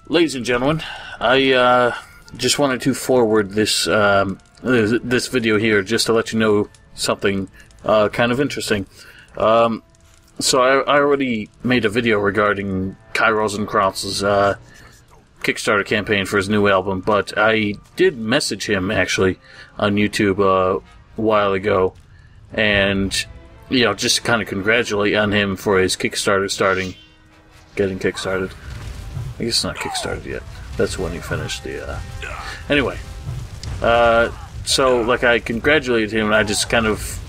Ladies and gentlemen, I just wanted to forward this this video here just to let you know something kind of interesting. So I already made a video regarding Kai Rosenkrautz's Kickstarter campaign for his new album, but I did message him actually on YouTube a while ago, and just kind of congratulate on him for his Kickstarter getting kickstarted. I guess it's not kickstarted yet. That's when he finished the. Anyway, so like I congratulated him, and I just kind of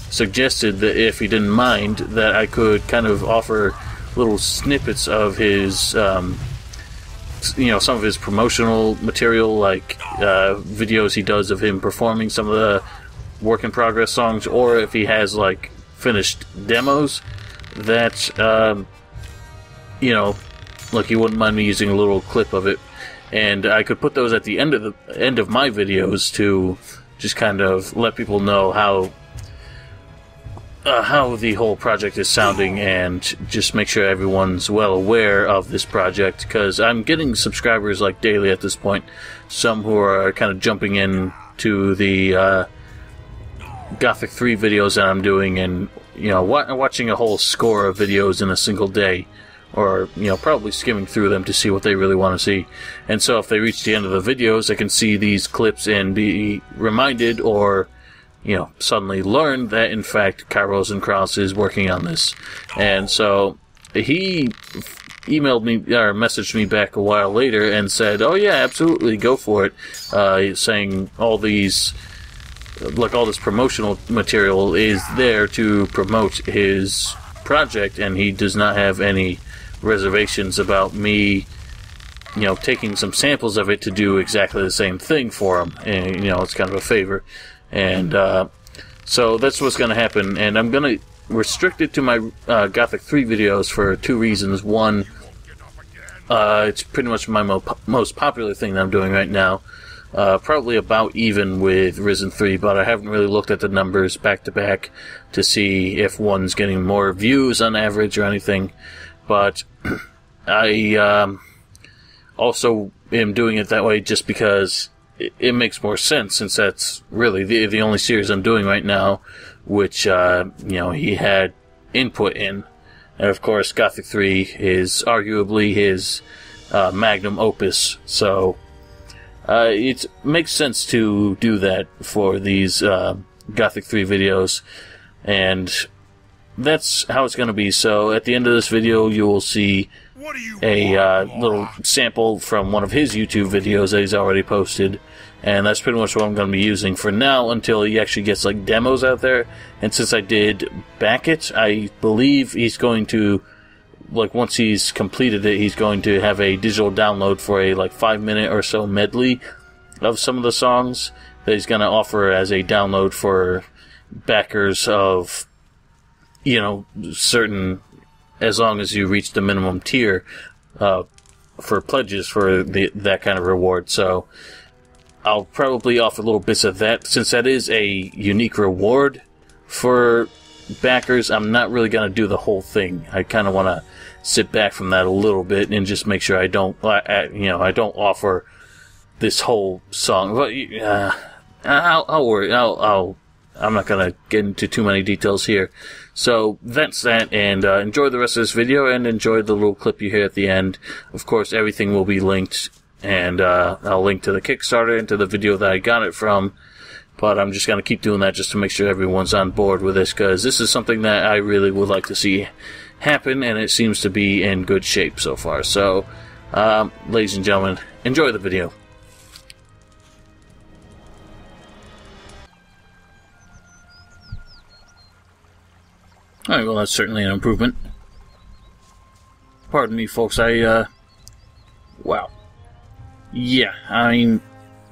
suggested that if he didn't mind, that I could kind of offer little snippets of his, some of his promotional material, like videos he does of him performing some of the work in progress songs, or if he has like finished demos that like he wouldn't mind me using a little clip of it, and I could put those at the end of my videos to just kind of let people know how the whole project is sounding, and just make sure everyone's well aware of this project, because I'm getting subscribers like daily at this point, some who are kind of jumping in to the Gothic 3 videos that I'm doing, and watching a whole score of videos in a single day, or probably skimming through them to see what they really want to see. And so if they reach the end of the videos, they can see these clips and be reminded, or suddenly learn that in fact Kai Rosenkrautz is working on this. And so he emailed me or messaged me back a while later and said, "Oh yeah, absolutely, go for it," saying all this promotional material is there to promote his project, and he does not have any reservations about me taking some samples of it to do exactly the same thing for him. And it's kind of a favor. And so that's what's going to happen, and I'm going to restrict it to my Gothic 3 videos for two reasons. One, it's pretty much my most popular thing that I'm doing right now, probably about even with Risen 3, but I haven't really looked at the numbers back to back to see if one's getting more views on average or anything. But I also am doing it that way just because it makes more sense, since that's really the only series I'm doing right now, which he had input in. And of course, Gothic 3 is arguably his magnum opus, so it makes sense to do that for these Gothic 3 videos, and that's how it's going to be. So at the end of this video, you will see a little sample from one of his YouTube videos that he's already posted, and that's pretty much what I'm going to be using for now until he actually gets like demos out there. And since I did back it, I believe he's going to, like, once he's completed it, he's going to have a digital download for a 5-minute or so medley of some of the songs that he's going to offer as a download for backers of certain, as long as you reach the minimum tier for pledges for that kind of reward. So I'll probably offer little bits of that, since that is a unique reward for backers. I'm not really going to do the whole thing. I kind of want to sit back from that a little bit and just make sure I don't offer this whole song. But I'll worry. I'm not going to get into too many details here. So that's that, and enjoy the rest of this video, and enjoy the little clip you hear at the end. Of course, everything will be linked, and I'll link to the Kickstarter and to the video that I got it from. But I'm just going to keep doing that just to make sure everyone's on board with this, because this is something that I really would like to see happen, and it seems to be in good shape so far. So, ladies and gentlemen, enjoy the video. Alright, well, that's certainly an improvement. Pardon me, folks, wow. Yeah, I mean,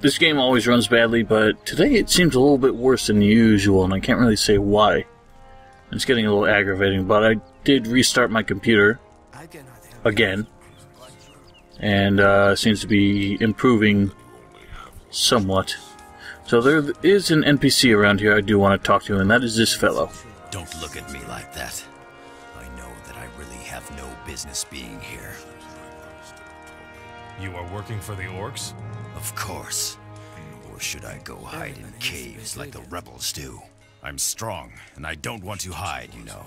this game always runs badly, but today it seems a little bit worse than usual, and I can't really say why. It's getting a little aggravating, but I did restart my computer again, and seems to be improving somewhat. So there is an NPC around here I do want to talk to, and that is this fellow. Don't look at me like that. I know that I really have no business being here. You are working for the Orcs? Of course. Or should I go hide in caves like the rebels do? I'm strong, and I don't want to hide, you know.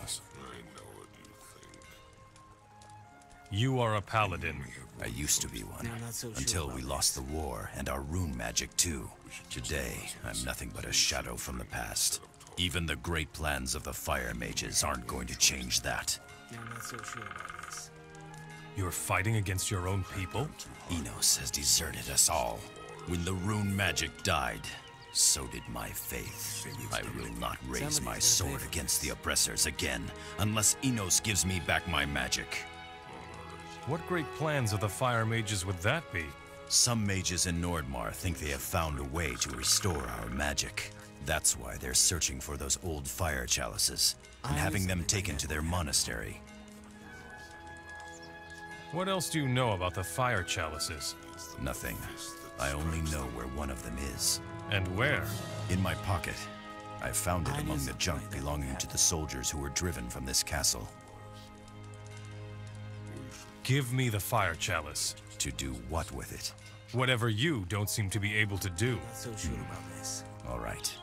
You are a paladin. I used to be one, until we lost the war, and our rune magic too. Today, I'm nothing but a shadow from the past. Even the great plans of the fire mages aren't going to change that. You're fighting against your own people? Enos has deserted us all. When the rune magic died, so did my faith. I will not raise my sword against the oppressors again, unless Enos gives me back my magic. What great plans of the fire mages would that be? Some mages in Nordmar think they have found a way to restore our magic. That's why they're searching for those old fire chalices, and having them taken to their monastery. What else do you know about the fire chalices? Nothing. I only know where one of them is. And where? In my pocket. I found it among the junk belonging to the soldiers who were driven from this castle. Give me the fire chalice. To do what with it? Whatever you don't seem to be able to do. All right.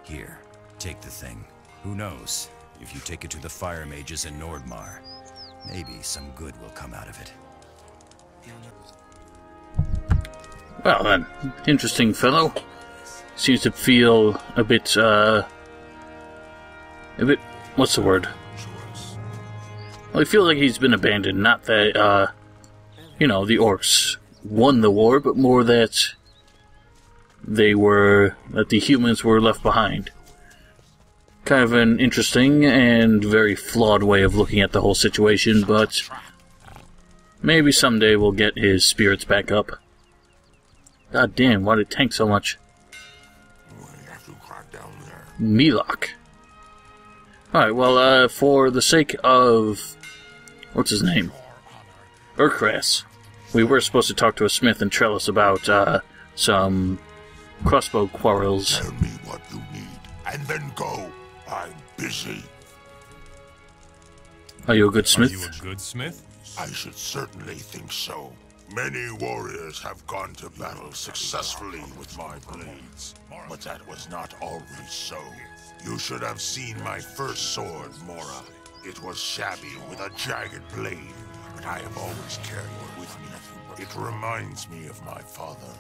Here, take the thing. Who knows? If you take it to the fire mages in Nordmar, maybe some good will come out of it. Well then, interesting fellow. Seems to feel a bit, what's the word? Well, I feel like he's been abandoned. Not that, you know, the Orcs won the war, but more that that the humans were left behind. Kind of an interesting and very flawed way of looking at the whole situation, but maybe someday we'll get his spirits back up. God damn, why did it tank so much? Milok. Alright, well, for the sake of... what's his name? Urkras. We were supposed to talk to a smith in Trelis about, some crossbow quarrels. Tell me what you need, and then go. I'm busy. Are you a good smith? Are you a good smith? I should certainly think so. Many warriors have gone to battle successfully with my blades, but that was not always so. You should have seen my first sword, Mora. It was shabby with a jagged blade, but I have always carried it with me. It reminds me of my father.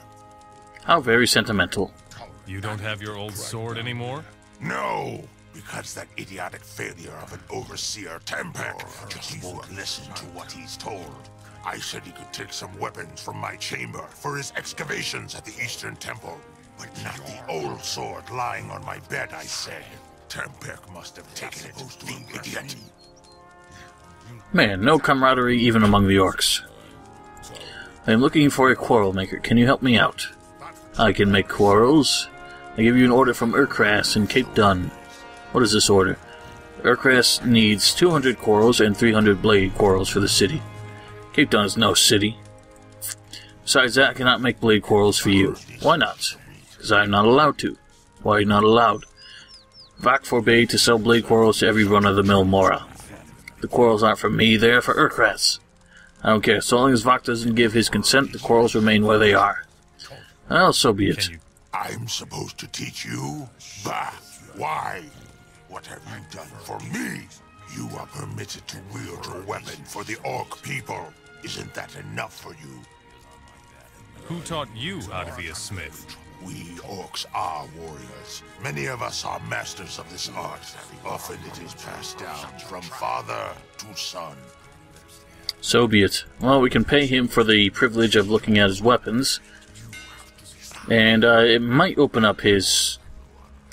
How very sentimental. You don't have your old sword anymore? No! Because that idiotic failure of an overseer, Tempeck, just won't listen to what he's told. I said he could take some weapons from my chamber for his excavations at the Eastern Temple, but not the old sword lying on my bed, I said. Tempeck must have taken it, the idiot. Man, no camaraderie even among the Orcs. I am looking for a quarrel maker. Can you help me out? I can make quarrels. I give you an order from Urkras in Cape Dun. What is this order? Urkras needs 200 quarrels and 300 blade quarrels for the city. Cape Dun is no city. Besides that, I cannot make blade quarrels for you. Why not? Because I am not allowed to. Why not allowed? Vak forbade to sell blade quarrels to every run-of-the-mill Mora. The quarrels aren't for me, they're for Urkras. I don't care. So long as Vak doesn't give his consent, the quarrels remain where they are. Well, so be it. I'm supposed to teach you? Bah! Why? What have you done for me? You are permitted to wield your weapon for the Orc people. Isn't that enough for you? Who taught you how to be a smith? We Orcs are warriors. Many of us are masters of this art. Often it is passed down from father to son. So be it. Well, we can pay him for the privilege of looking at his weapons. And it might open up his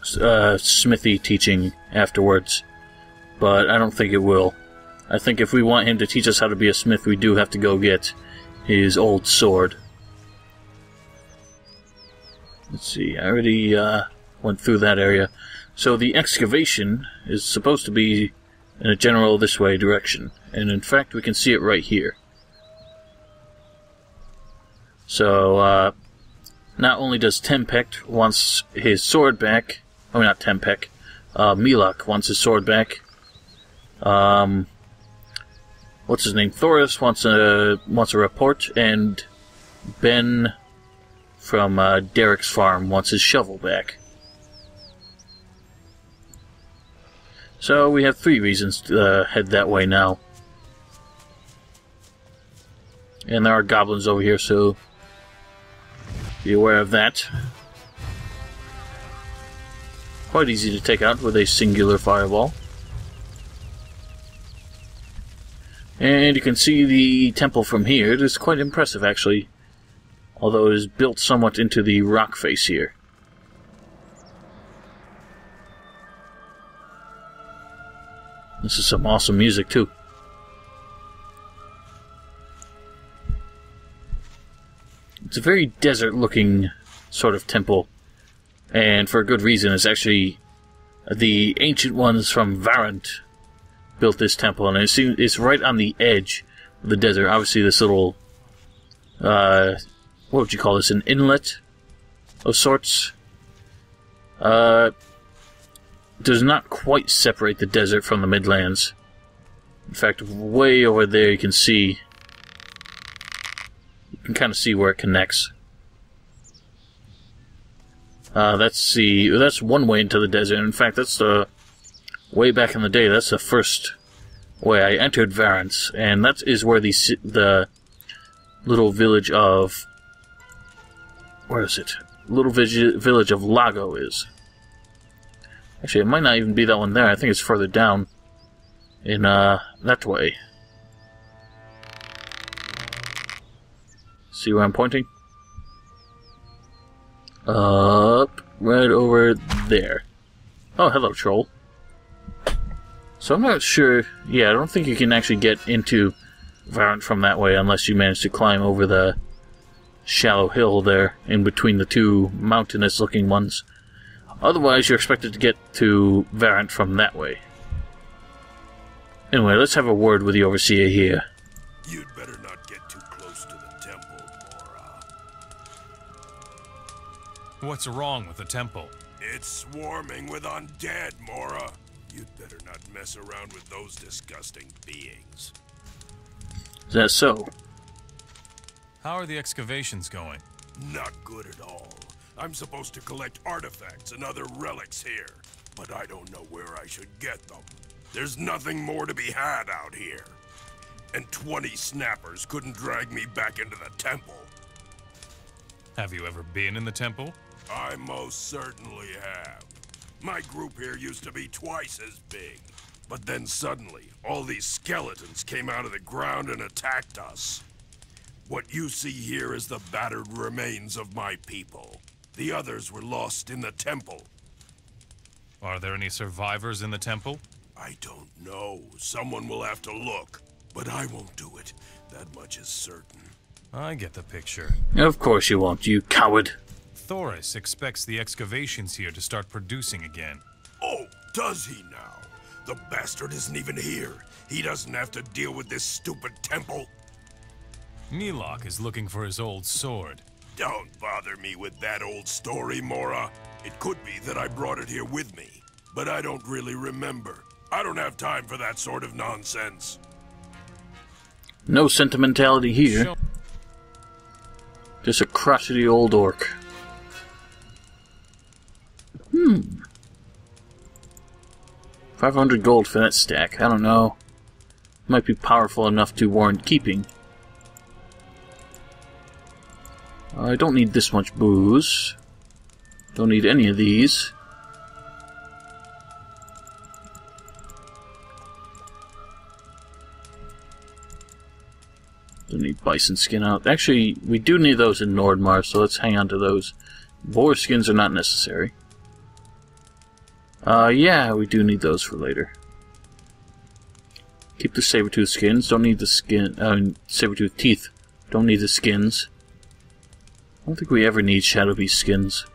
smithy teaching afterwards. But I don't think it will. I think if we want him to teach us how to be a smith, we do have to go get his old sword. Let's see, I already went through that area. So the excavation is supposed to be in a general this way direction. And in fact, we can see it right here. So, not only does Tempeck wants his sword back, oh, not Tempeck, Milok wants his sword back. What's his name? Thoris wants a report, and Ben from Derek's farm wants his shovel back. So we have 3 reasons to head that way now. And there are goblins over here, so be aware of that. Quite easy to take out with a singular fireball. And you can see the temple from here. It is quite impressive, actually. Although it is built somewhat into the rock face here. This is some awesome music, too. It's a very desert-looking sort of temple. And for a good reason. It's actually the ancient ones from Varant built this temple. And it's right on the edge of the desert. Obviously, this little... what would you call this? An inlet of sorts? Does not quite separate the desert from the Midlands. In fact, way over there you can see... You can kind of see where it connects. That's one way into the desert. In fact, that's the... Way back in the day, that's the first way I entered Varant. And that is where the little village of... Where is it? Little village of Lago is. Actually, it might not even be that one there. I think it's further down. In, that way. See where I'm pointing? Up. Right over there. Oh, hello, troll. So I'm not sure... Yeah, I don't think you can actually get into Varant from that way unless you manage to climb over the shallow hill there in between the 2 mountainous-looking ones. Otherwise, you're expected to get to Varant from that way. Anyway, let's have a word with the overseer here. You'd better not get too close to the temple, Mora. What's wrong with the temple? It's swarming with undead, Mora. You'd better not mess around with those disgusting beings. Is that so? How are the excavations going? Not good at all. I'm supposed to collect artifacts and other relics here, but I don't know where I should get them. There's nothing more to be had out here. And 20 snappers couldn't drag me back into the temple. Have you ever been in the temple? I most certainly have. My group here used to be twice as big. But then suddenly, all these skeletons came out of the ground and attacked us. What you see here is the battered remains of my people. The others were lost in the temple. Are there any survivors in the temple? I don't know. Someone will have to look. But I won't do it. That much is certain. I get the picture. Of course you won't, you coward. Thoris expects the excavations here to start producing again. Oh, does he now? The bastard isn't even here. He doesn't have to deal with this stupid temple. Milok is looking for his old sword. Don't bother me with that old story, Mora. It could be that I brought it here with me, but I don't really remember. I don't have time for that sort of nonsense. No sentimentality here. Just a crotchety old orc. 500 gold for that stack. I don't know. Might be powerful enough to warrant keeping. I don't need this much booze. Don't need any of these. Don't need bison skin out. Actually, we do need those in Nordmar, so let's hang on to those. Boar skins are not necessary. Yeah, we do need those for later. Keep the saber-tooth skins. Don't need the skin. Saber-tooth teeth. Don't need the skins. I don't think we ever need Shadow Beast skins.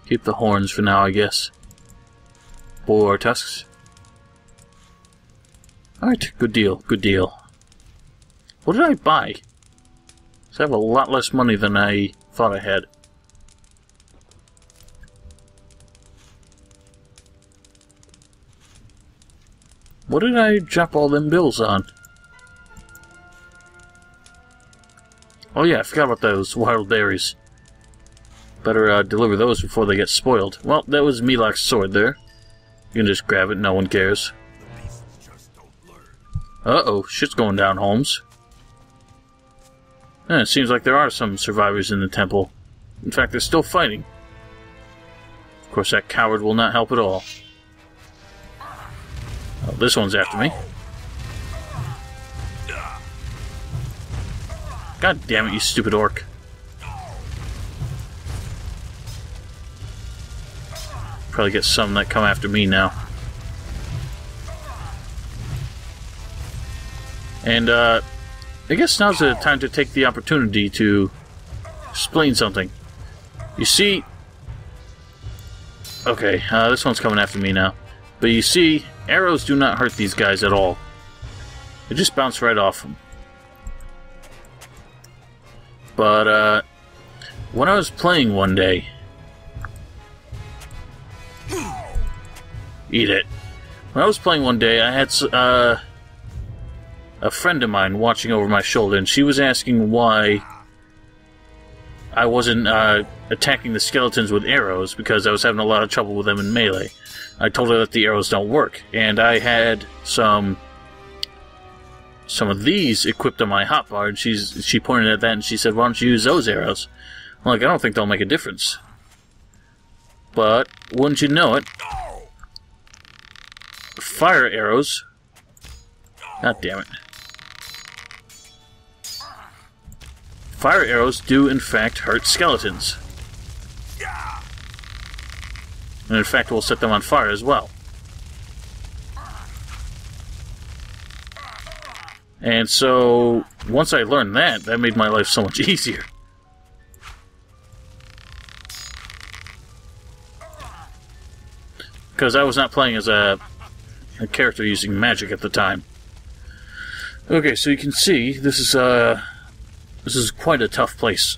Keep the horns for now, I guess. Boar tusks. Alright, good deal, good deal. What did I buy? So I have a lot less money than I thought I had. What did I drop all them bills on? Oh yeah, I forgot about those wild berries. Better deliver those before they get spoiled. Well, that was Milok's sword there. You can just grab it, no one cares. Uh-oh, shit's going down, Holmes. It seems like there are some survivors in the temple. In fact, they're still fighting. Of course, that coward will not help at all. Oh, this one's after me. God damn it, you stupid orc. Probably get some that come after me now. And, I guess now's the time to take the opportunity to explain something. You see... Okay, this one's coming after me now. But you see, arrows do not hurt these guys at all. They just bounce right off them. But, when I was playing one day... Eat it. When I was playing one day, I had a friend of mine watching over my shoulder, and she was asking why I wasn't attacking the skeletons with arrows, because I was having a lot of trouble with them in melee. I told her that the arrows don't work, and I had some of these equipped on my hotbar, and she pointed at that and she said, "Why don't you use those arrows?" I'm like, I don't think they'll make a difference. But wouldn't you know it, fire arrows... God damn it. Fire arrows do in fact hurt skeletons. And in fact will set them on fire as well. And so, once I learned that, that made my life so much easier. Because I was not playing as a character using magic at the time. Okay, so you can see, this is quite a tough place.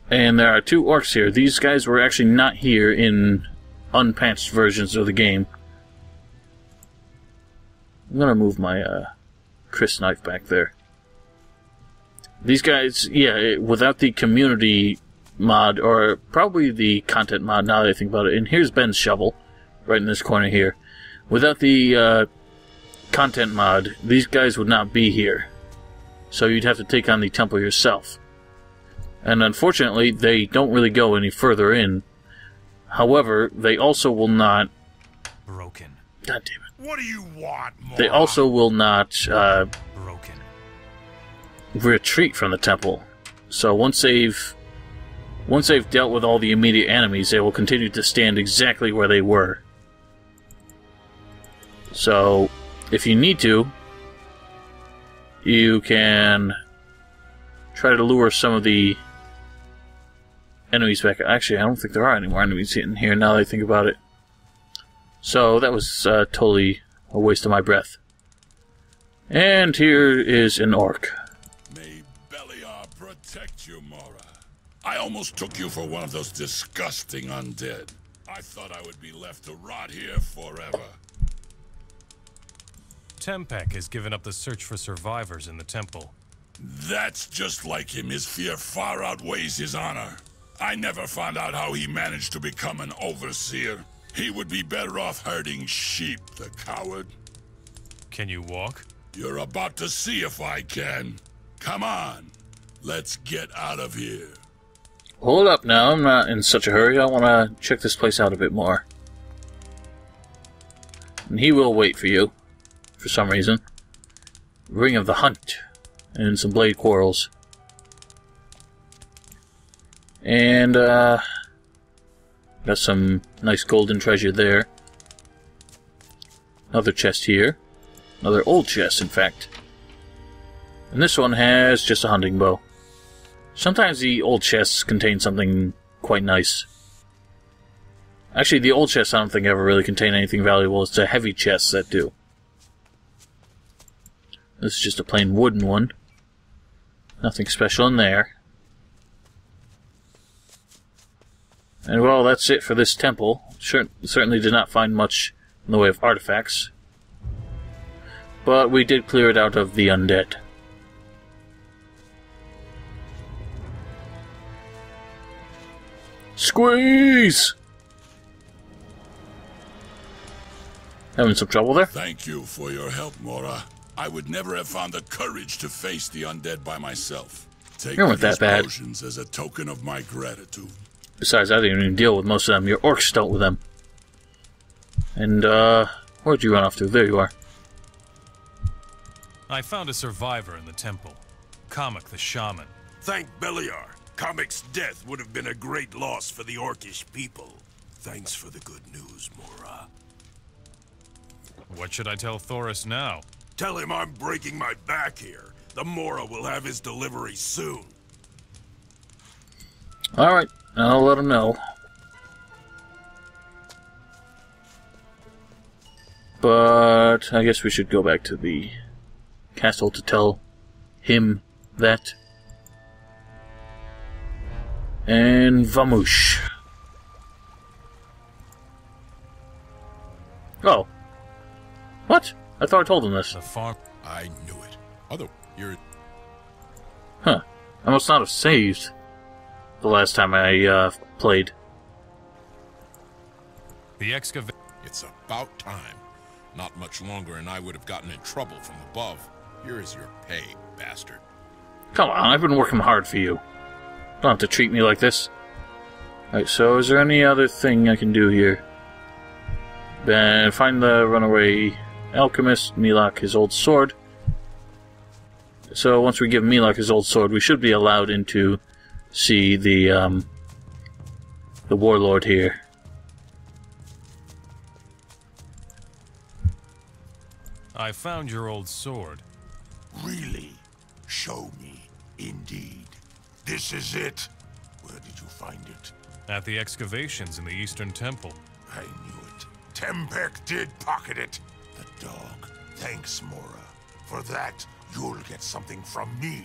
And there are two orcs here. These guys were actually not here in unpatched versions of the game. I'm gonna move my Chris knife back there. These guys, yeah, without the community mod, or probably the content mod now that I think about it, and here's Ben's shovel, right in this corner here. Without the content mod, these guys would not be here. So you'd have to take on the temple yourself. And unfortunately, they don't really go any further in. However, they also will not... Broken. God damn it. What do you want, more? They also will not Broken. retreat from the temple. So once they've dealt with all the immediate enemies, they will continue to stand exactly where they were. So, if you need to, you can try to lure some of the enemies back. Actually, I don't think there are any more enemies in here now that I think about it. So, that was totally a waste of my breath. And here is an orc. May Beliar protect you, Mora. I almost took you for one of those disgusting undead. I thought I would be left to rot here forever. Tempeck has given up the search for survivors in the temple. That's just like him. His fear far outweighs his honor. I never found out how he managed to become an overseer. He would be better off herding sheep, the coward. Can you walk? You're about to see if I can. Come on, let's get out of here. Hold up now, I'm not in such a hurry. I want to check this place out a bit more. And he will wait for you, for some reason. Ring of the Hunt, and some blade quarrels. And, got some nice golden treasure there. Another chest here. Another old chest, in fact. And this one has just a hunting bow. Sometimes the old chests contain something quite nice. Actually, the old chests I don't think ever really contain anything valuable. It's the heavy chests that do. This is just a plain wooden one. Nothing special in there. And well, that's it for this temple. Certainly did not find much in the way of artifacts. But we did clear it out of the undead. Squeeze! Having some trouble there? Thank you for your help, Mora. I would never have found the courage to face the undead by myself. Take You weren't these that bad. potions as a token of my gratitude. Besides, I didn't even deal with most of them. Your orcs dealt with them. And, where'd you run off to? There you are. I found a survivor in the temple. Kamek the shaman. Thank Beliar. Kamek's death would have been a great loss for the Orcish people. Thanks for the good news, Mora. What should I tell Thoris now? Tell him I'm breaking my back here. The Mora will have his delivery soon. Alright, I'll let him know. But I guess we should go back to the castle to tell him that. And vamoosh. Oh. What? I thought I told him this. The farm. I knew it. Although, you're... Huh. I must not have saved the last time I, played. The excavation. It's about time. Not much longer and I would have gotten in trouble from above. Here is your pay, bastard. Come on, I've been working hard for you. Don't have to treat me like this. Alright, so is there any other thing I can do here? Then find the runaway alchemist, Milok, his old sword. So once we give Milok his old sword, we should be allowed in to see the warlord here. I found your old sword. Really? Show me. Indeed. This is it? Where did you find it? At the excavations in the Eastern Temple. I knew it. Tempeck did pocket it. The dog. Thanks, Mora. For that, you'll get something from me.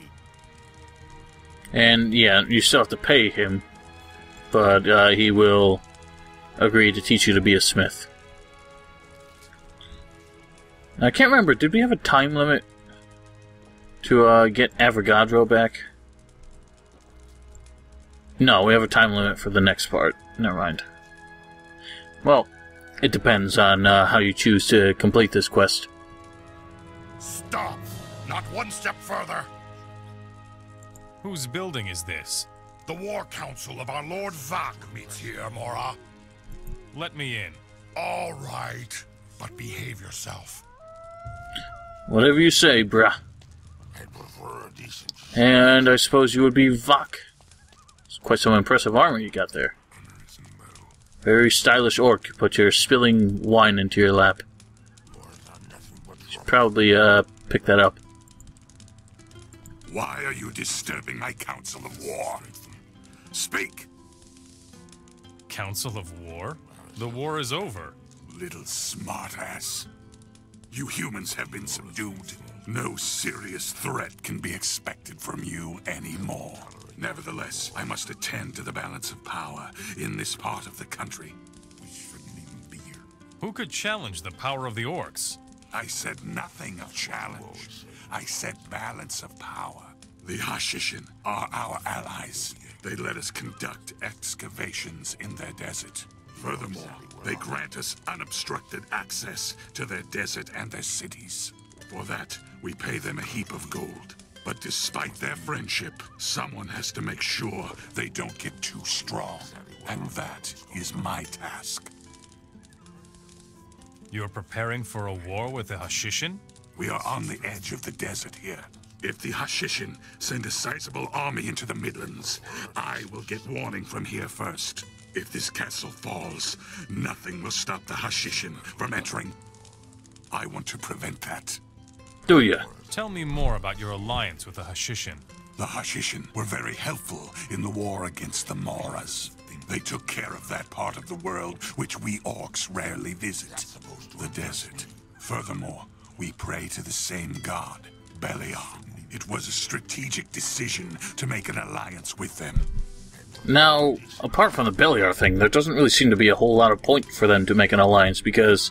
And yeah, you still have to pay him, but he will agree to teach you to be a smith. I can't remember, did we have a time limit to get Avogadro back? No, we have a time limit for the next part. Never mind. Well, it depends on how you choose to complete this quest. Stop! Not one step further! Whose building is this? The War Council of our Lord Vak meets here, Mora. Let me in. All right, but behave yourself. Whatever you say, brah. I prefer a decent... And I suppose you would be Vak. It's quite some impressive armor you got there. Very stylish orc. You put your spilling wine into your lap. Should probably pick that up. Why are you disturbing my Council of War? Speak! Council of War? The war is over. Little smartass. You humans have been subdued. No serious threat can be expected from you anymore. Nevertheless, I must attend to the balance of power in this part of the country. We shouldn't even be here. Who could challenge the power of the Orcs? I said nothing of challenge. I said balance of power. The Hashishin are our allies. They let us conduct excavations in their desert. Furthermore, they grant us unobstructed access to their desert and their cities. For that, we pay them a heap of gold. But despite their friendship, someone has to make sure they don't get too strong. And that is my task. You're preparing for a war with the Hashishin? We are on the edge of the desert here. If the Hashishin send a sizable army into the Midlands, I will get warning from here first. If this castle falls, nothing will stop the Hashishin from entering. I want to prevent that. Do ya? Tell me more about your alliance with the Hashishin. The Hashishin were very helpful in the war against the Moras. They took care of that part of the world which we Orcs rarely visit, the desert. Furthermore, we pray to the same god, Beliar. It was a strategic decision to make an alliance with them. Now, apart from the Beliar thing, there doesn't really seem to be a whole lot of point for them to make an alliance, because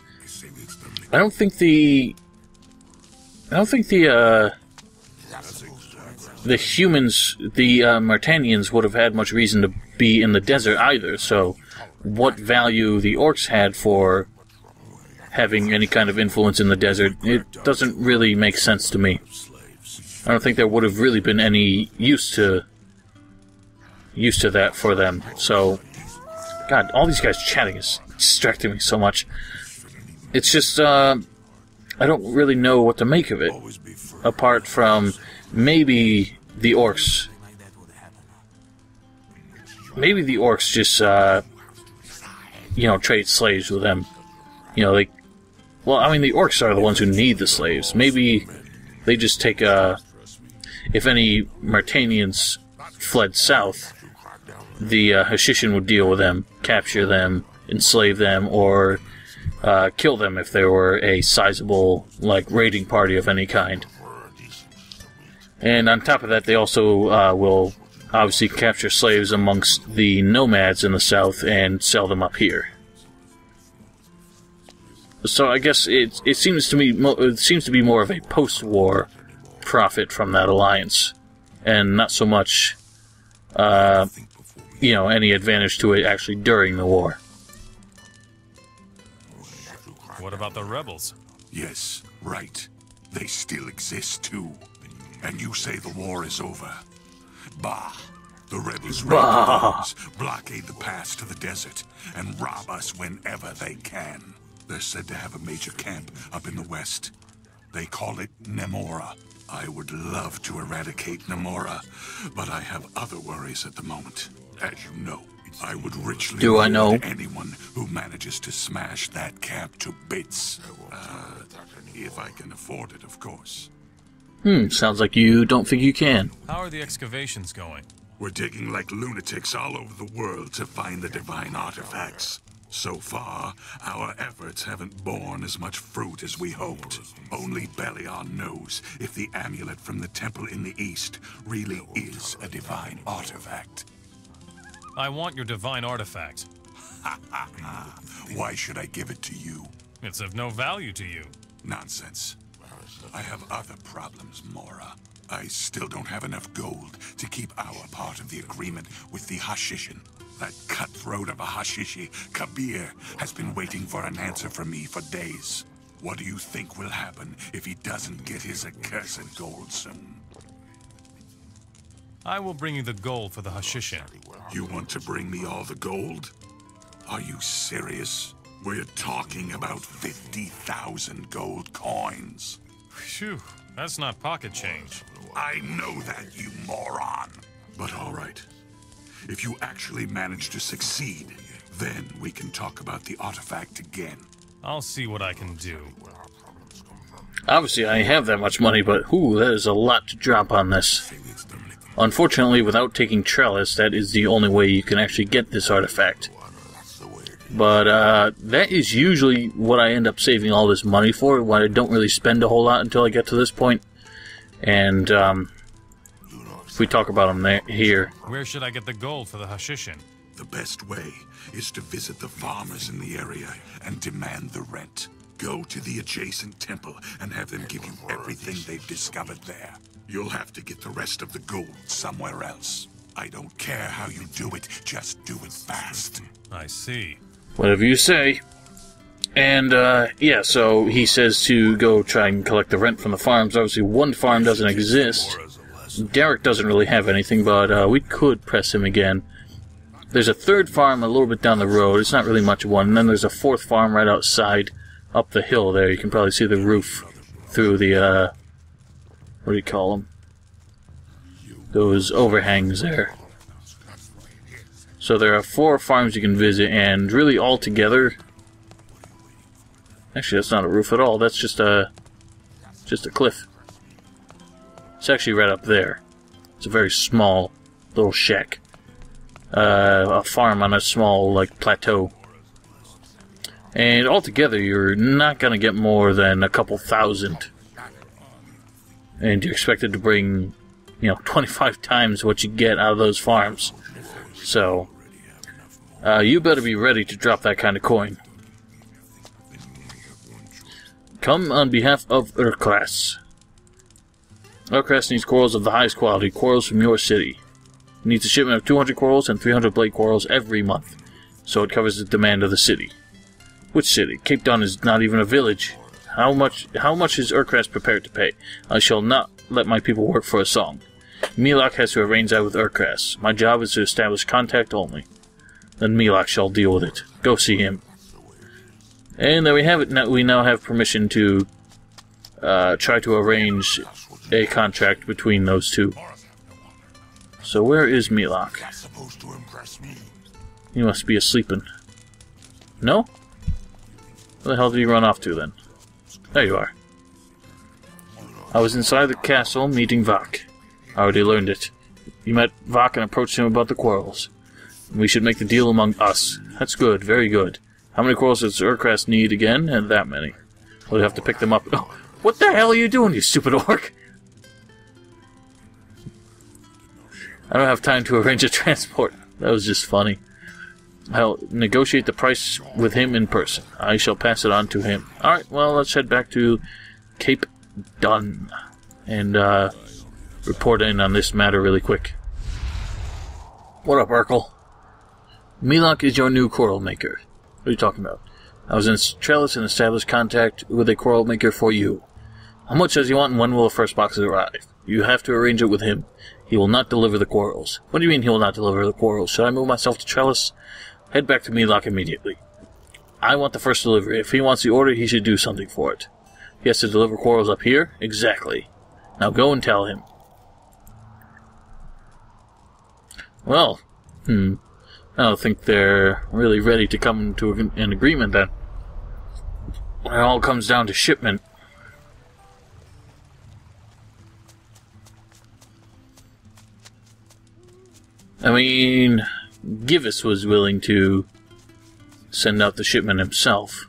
I don't think the humans, the Martanians, would have had much reason to be in the desert either, so what value the Orcs had for having any kind of influence in the desert, it doesn't really make sense to me. I don't think there would have really been any use to that for them. So, God, all these guys chatting is distracting me so much. It's just, I don't really know what to make of it, apart from maybe the Orcs. Maybe the Orcs just, trade slaves with them. The Orcs are the ones who need the slaves. Maybe they just take, if any Martanians fled south, the Hashishin would deal with them, capture them, enslave them, or kill them if there were a sizable, raiding party of any kind. And on top of that, they also will obviously capture slaves amongst the nomads in the south and sell them up here. So I guess it seems to me to be more of a post-war profit from that alliance, and not so much, any advantage to it actually during the war. What about the rebels? Yes, right. They still exist too. And you say the war is over. Bah! The rebels raid the farms, blockade the pass to the desert, and rob us whenever they can. They're said to have a major camp up in the west. They call it Nemora. I would love to eradicate Nemora, but I have other worries at the moment. As you know, I would richly reward anyone who manages to smash that camp to bits. If I can afford it, of course. Sounds like you don't think you can. How are the excavations going? We're digging like lunatics all over the world to find the divine artifacts. So far, our efforts haven't borne as much fruit as we hoped. Only Belion knows if the amulet from the temple in the east really is a divine artifact. I want your divine artifact. Why should I give it to you? It's of no value to you. Nonsense. I have other problems, Mora. I still don't have enough gold to keep our part of the agreement with the Hashishin. That cutthroat of a Hashishi, Kabir, has been waiting for an answer from me for days. What do you think will happen if he doesn't get his accursed gold soon? I will bring you the gold for the Hashishin. You want to bring me all the gold? Are you serious? We're talking about 50,000 gold coins. Phew, that's not pocket change. I know that, you moron. But all right. If you actually manage to succeed, then we can talk about the artifact again. I'll see what I can do. Obviously, I have that much money, but that is a lot to drop on this. Unfortunately, without taking Trelis, that is the only way you can actually get this artifact. But that is usually what I end up saving all this money for, when I don't really spend a whole lot until I get to this point. And if we talk about them here. Where should I get the gold for the Hashishin? The best way is to visit the farmers in the area and demand the rent. Go to the adjacent temple and have them give you everything they've discovered there. You'll have to get the rest of the gold somewhere else. I don't care how you do it, just do it fast. I see. Whatever you say. And, yeah, so he says to go try and collect the rent from the farms. Obviously, one farm doesn't exist. Derek doesn't really have anything, but we could press him again. There's a third farm a little bit down the road. It's not really much of one. And then there's a fourth farm right outside, up the hill there. You can probably see the roof through the, what do you call them? Those overhangs there. So there are 4 farms you can visit, and really all together... Actually, that's not a roof at all. That's just a cliff. It's actually right up there. It's a very small little shack. A farm on a small, plateau. And altogether, you're not going to get more than a couple thousand. And you're expected to bring, 25 times what you get out of those farms. So, you better be ready to drop that kind of coin. Come on behalf of Urkras. Urkras needs quarrels of the highest quality, quarrels from your city. It needs a shipment of 200 quarrels and 300 blade quarrels every month, so it covers the demand of the city. Which city? Cape Dun is not even a village. How much is Urkras prepared to pay? I shall not let my people work for a song. Milok has to arrange that with Urkras. My job is to establish contact only. Then Milok shall deal with it. Go see him. And there we have it. Now, we now have permission to try to arrange a contract between those two. So where is Milok? He must be asleeping. No? Where the hell did he run off to then? There you are. I was inside the castle meeting Vok. I already learned it. You met Vok and approached him about the quarrels. We should make the deal among us. That's good, very good. How many quarrels does Urkras need again? And that many. We'll have to pick them up. Oh, what the hell are you doing, you stupid orc? I don't have time to arrange a transport. That was just funny. I'll negotiate the price with him in person. I shall pass it on to him. Alright, well, let's head back to Cape Dun and report in on this matter really quick. What up, Urkel? Milok is your new quarrel maker. What are you talking about? I was in Trelis and established contact with a quarrel maker for you. How much does he want and when will the first boxes arrive? You have to arrange it with him. He will not deliver the quarrels. What do you mean he will not deliver the quarrels? Should I move myself to Trelis? Head back to Milok immediately. I want the first delivery. If he wants the order, he should do something for it. He has to deliver quarrels up here? Exactly. Now go and tell him. Well, I don't think they're really ready to come to an agreement then. It all comes down to shipment. I mean, Givus was willing to send out the shipment himself,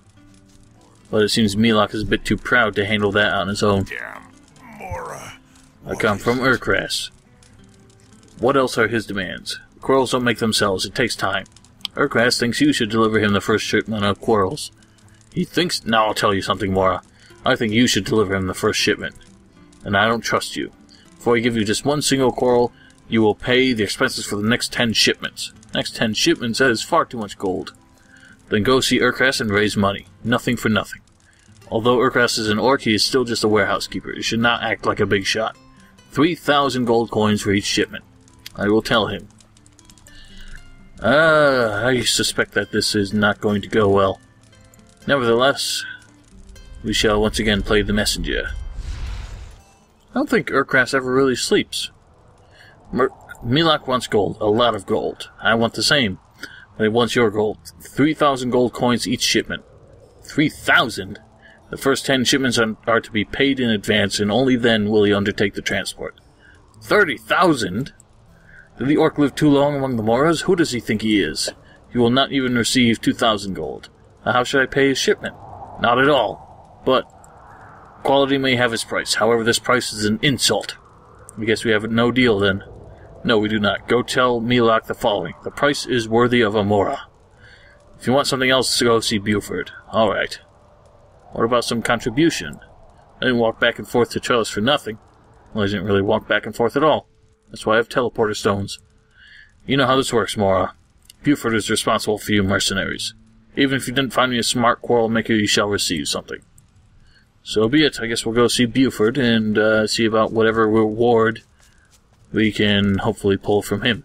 but it seems Milok is a bit too proud to handle that on his own. Damn, Mora. I come from Urkras. What else are his demands? Quarrels don't make themselves, it takes time. Urkras thinks you should deliver him the first shipment of quarrels. He thinks... Now I'll tell you something, Mora. I think you should deliver him the first shipment. And I don't trust you. Before I give you just one single quarrel, you will pay the expenses for the next 10 shipments. Next 10 shipments? That is far too much gold. Then go see Urkras and raise money. Nothing for nothing. Although Urkras is an orc, he is still just a warehouse keeper. He should not act like a big shot. 3,000 gold coins for each shipment. I will tell him. I suspect that this is not going to go well. Nevertheless, we shall once again play the messenger. I don't think Urkras ever really sleeps. Milok wants gold, a lot of gold. I want the same, but he wants your gold. 3,000 gold coins each shipment. 3,000? The first 10 shipments are to be paid in advance, and only then will he undertake the transport. 30,000? Did the orc live too long among the Moras? Who does he think he is? He will not even receive 2,000 gold. Now how should I pay his shipment? Not at all. But quality may have its price. However, this price is an insult. I guess we have no deal then. No, we do not. Go tell Milok the following. The price is worthy of a Mora. If you want something else, go see Buford. Alright. What about some contribution? I didn't walk back and forth to Trelis for nothing. Well, I didn't really walk back and forth at all. That's why I have teleporter stones. You know how this works, Mora. Buford is responsible for you mercenaries. Even if you didn't find me a smart quarrel maker, you shall receive something. So be it. I guess we'll go see Buford and see about whatever reward we can hopefully pull from him.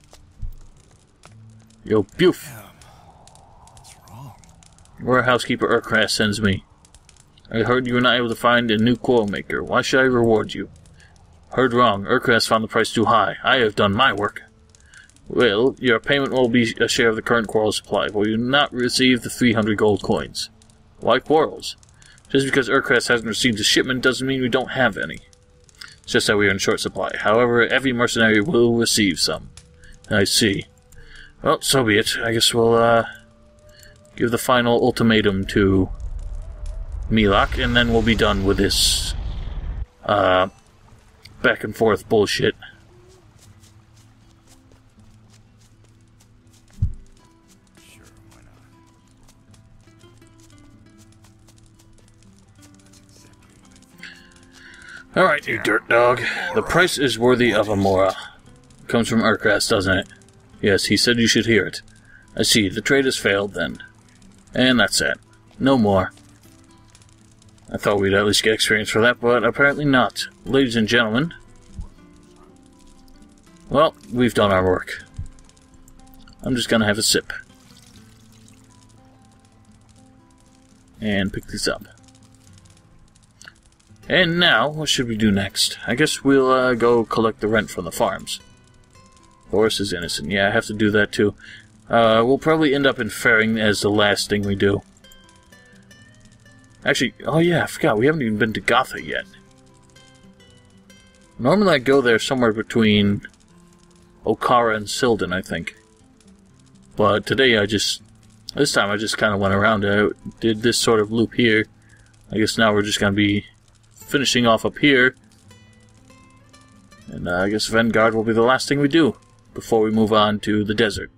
Yo, Buf! What's wrong? Warehousekeeper Urkras sends me. I heard you were not able to find a new quarrel maker. Why should I reward you? Heard wrong. Urkras found the price too high. I have done my work. Well, your payment will be a share of the current quarrel supply, but you will not receive the 300 gold coins. Why quarrels? Just because Urkras hasn't received a shipment doesn't mean we don't have any. It's just that we are in short supply. However, every mercenary will receive some. I see. Well, so be it. I guess we'll give the final ultimatum to Milok, and then we'll be done with this back and forth bullshit. Sure, why not? Alright, you dirt dog. The price is worthy of a Mora. Comes from Urkras, doesn't it? Yes, he said you should hear it. I see, the trade has failed then. And that's it. No more. I thought we'd at least get experience for that, but apparently not. Ladies and gentlemen. Well, we've done our work. I'm just gonna have a sip. And pick these up. And now, what should we do next? I guess we'll go collect the rent from the farms. Boris is innocent. Yeah, I have to do that too. We'll probably end up in Ferring as the last thing we do. Actually, oh yeah, I forgot, we haven't even been to Gothic yet. Normally I go there somewhere between Okara and Silden, I think. But today this time I just kind of went around. I did this sort of loop here. I guess now we're just going to be finishing off up here. And I guess Vanguard will be the last thing we do before we move on to the desert.